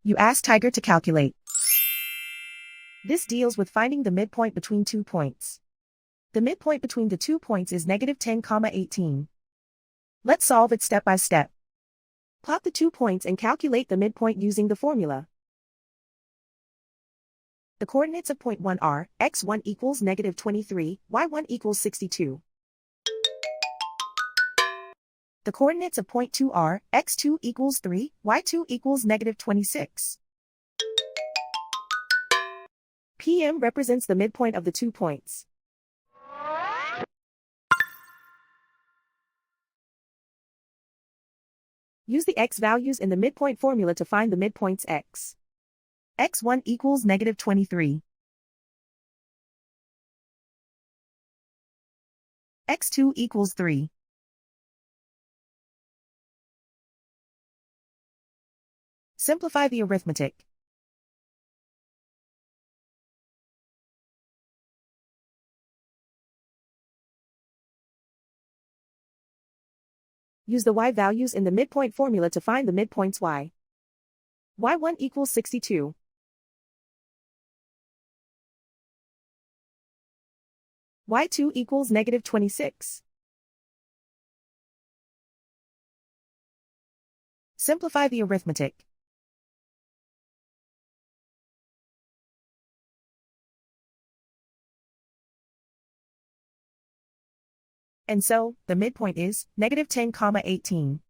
You ask Tiger to calculate. This deals with finding the midpoint between 2 points. The midpoint between the 2 points is -10, 18. Let's solve it step by step. Plot the 2 points and calculate the midpoint using the formula. The coordinates of point 1 are, x1 equals -23, y1 equals 62. The coordinates of point 2 are, x2 equals 3, y2 equals -26. PM represents the midpoint of the 2 points. Use the x values in the midpoint formula to find the midpoints x. x1 equals -23. x2 equals 3. Simplify the arithmetic. Use the y values in the midpoint formula to find the midpoints y. y1 equals 62. y2 equals -26. Simplify the arithmetic. And so, the midpoint is -10, 18.